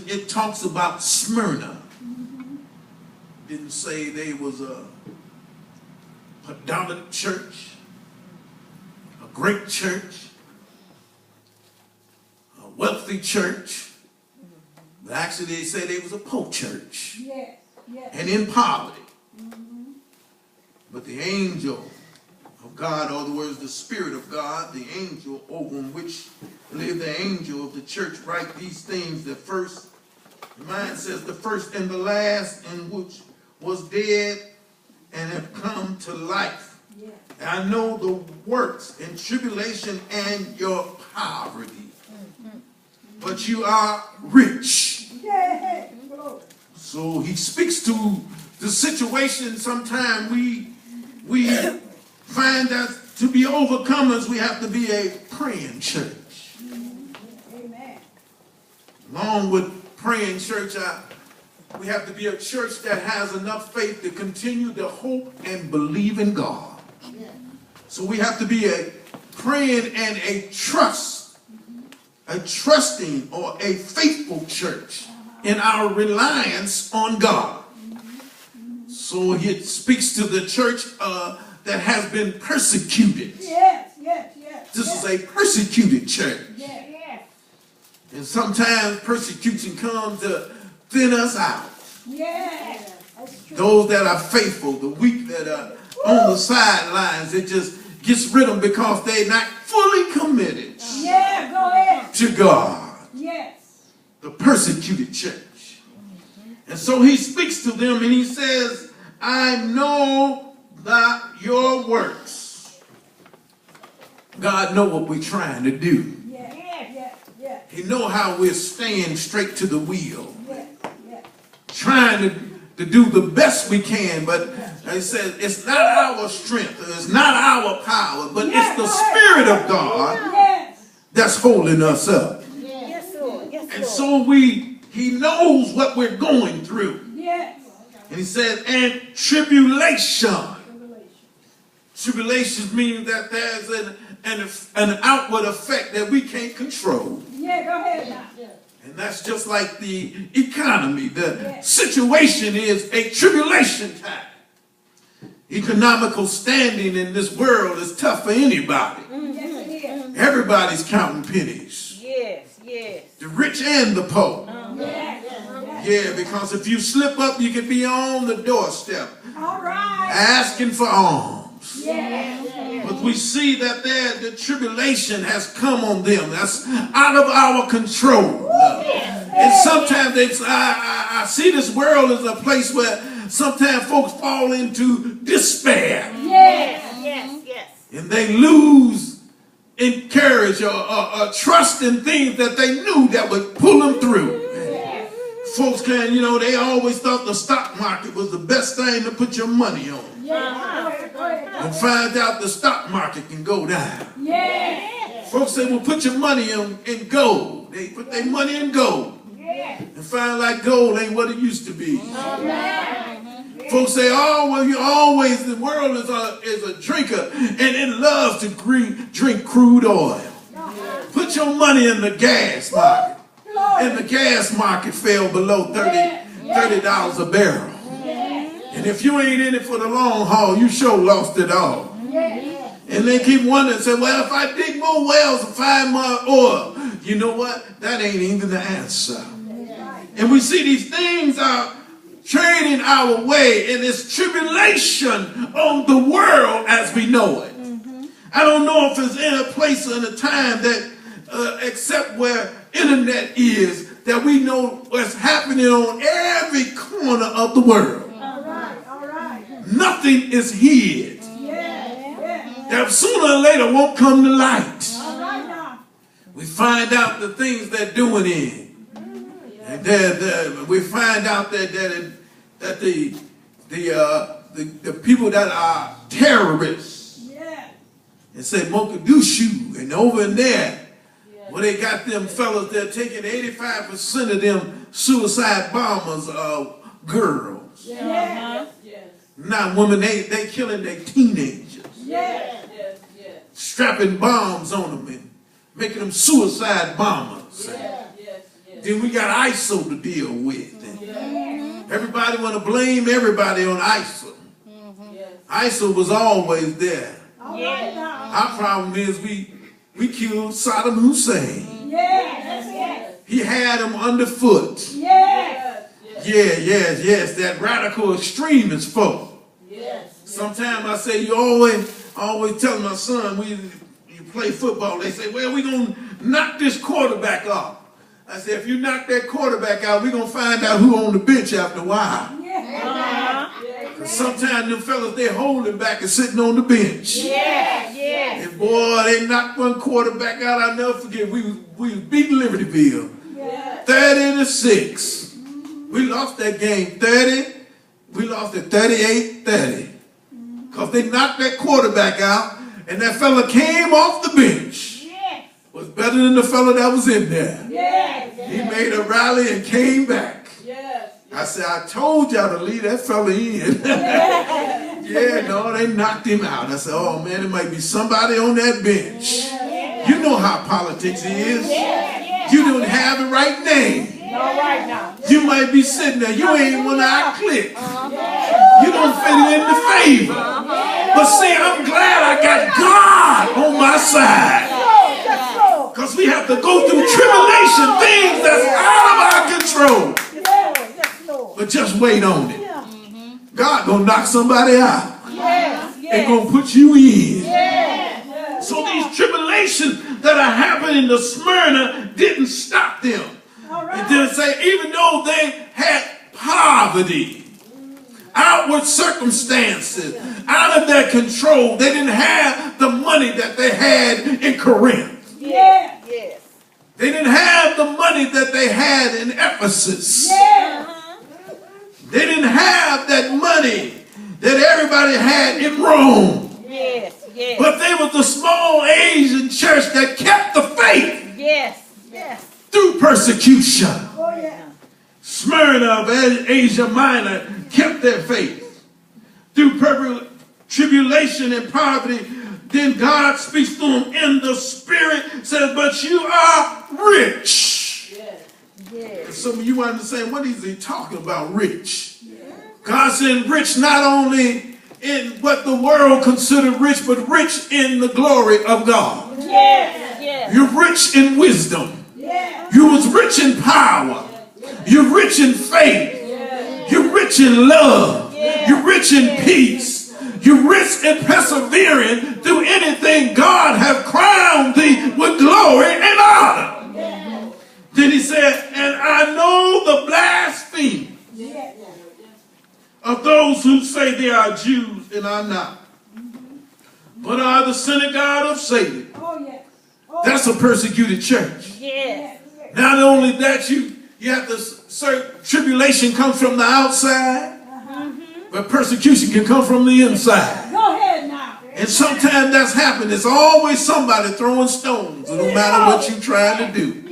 it talks about Smyrna. Didn't say they was a dominant church, a great church, a wealthy church. But actually they say they was a poor church. Yes, yes. And in poverty. But the angel of God, or the words, the Spirit of God, the angel over which lived the angel of the church, write these things. The first, mine says, the first and the last, and which was dead and have come to life. Yes. I know the works and tribulation and your poverty. But you are rich. Yes. Glory. So he speaks to the situation. Sometimes we find that to be overcomers, we have to be a praying church. Amen. Along with praying church, we have to be a church that has enough faith to continue to hope and believe in God. So we have to be a praying and a trusting or a faithful church in our reliance on God. So it speaks to the church that has been persecuted. Yes, yes, yes. This is a persecuted church. Yes, yes. And sometimes persecution comes to thin us out. Yes. That's true. Those that are faithful, the weak that are on the sidelines, it just gets rid of them because they're not fully committed Yeah, go ahead. to God. Yes. The persecuted church. And so he speaks to them and he says, I know that your works. God know what we're trying to do. Yes, yes, yes, He know how we're staying straight to the wheel. yes, yes. Trying to do the best we can, but he says it's not our strength, it's not our power, but it's the Spirit of God Yes. that's holding us up. Yes, Lord. Yes, And so he knows what we're going through. Yes. And he says, and tribulation. Tribulation means that there's an outward effect that we can't control. Yeah, go ahead now. And that's just like the economy. The situation is a tribulation time. Economical standing in this world is tough for anybody. Yes, it is. Everybody's counting pennies. Yes, yes. The rich and the poor. Yes. Yeah, because if you slip up, you can be on the doorstep All right. asking for alms. Yes. But we see that the tribulation has come on them. That's out of our control. And sometimes I see this world as a place where sometimes folks fall into despair. Yes. Yes, yes. And they lose courage or trust in things that they knew that would pull them through. Folks they always thought the stock market was the best thing to put your money on. And find out the stock market can go down. Yes. Folks say, well, put your money in gold. They put their money in gold. And find like gold ain't what it used to be. Folks say, oh, well, the world is a drinker and it loves to drink crude oil. Put your money in the gas market. And the gas market fell below $30 a barrel. And if you ain't in it for the long haul, you sure lost it all. And they keep wondering, say, well, if I dig more wells and find more oil, you know what? That ain't even the answer. And we see these things are trading our way, and it's tribulation on the world as we know it. I don't know if it's in a place or in a time that, except where internet is, that we know what's happening on every corner of the world. All right. Nothing is hid. That sooner or later won't come to light. All right now. We find out the things they're doing in. And we find out that the people that are terrorists, and say Mogadishu and over in there, where they got them fellas, they're taking 85% of them suicide bombers are girls. Not women, they killing their teenagers. Strapping bombs on them and making them suicide bombers. Then we got ISO to deal with. Everybody want to blame everybody on ISO. ISO was always there. All right now. Our problem is we killed Saddam Hussein. Yes. He had him underfoot. Yes. Yes. That radical extremist folk. Sometimes I say, you always tell my son, you play football, they say, well, we're going to knock this quarterback off. I said, if you knock that quarterback out, we're going to find out who on the bench after a while. Because sometimes them fellas, they're holding back and sitting on the bench. And boy, they knocked one quarterback out. I'll never forget. We was beating Libertyville 30-6. We lost that game 30. We lost it 38-30. Because they knocked that quarterback out, and that fella came off the bench. Was better than the fella that was in there. He made a rally and came back. I said, I told y'all to leave that fella in. No, they knocked him out. I said, oh man, it might be somebody on that bench. You know how politics is. You don't have the right name. You might be sitting there. You ain't one of our clique. You don't fit in the favor. But see, I'm glad I got God on my side. Because we have to go through tribulation, things that's out of our control. But just wait on it. God gonna knock somebody out. And gonna put you in. So these tribulations that are happening to Smyrna didn't stop them. It didn't say, even though they had poverty, outward circumstances, out of their control, they didn't have the money that they had in Corinth. They didn't have the money that they had in Ephesus. They didn't have that money that everybody had in Rome. But they were the small Asian church that kept the faith through persecution. Smyrna of Asia Minor kept their faith through tribulation and poverty. Then God speaks to them in the spirit, says, but you are rich. Some of you understand, what is he talking about, rich? God said rich not only in what the world considered rich, but rich in the glory of God. You're rich in wisdom. You was rich in power. You're rich in faith. You're rich in love. You're rich in peace. You're rich in persevering through anything. God have crowned thee with glory and honor. Then he said, and I know the blasphemy of those who say they are Jews and are not, but are the synagogue of Satan. That's a persecuted church. Not only that, you have to certain tribulation comes from the outside, but persecution can come from the inside. Go ahead now. And sometimes that's happened. It's always somebody throwing stones, no matter what you're trying to do.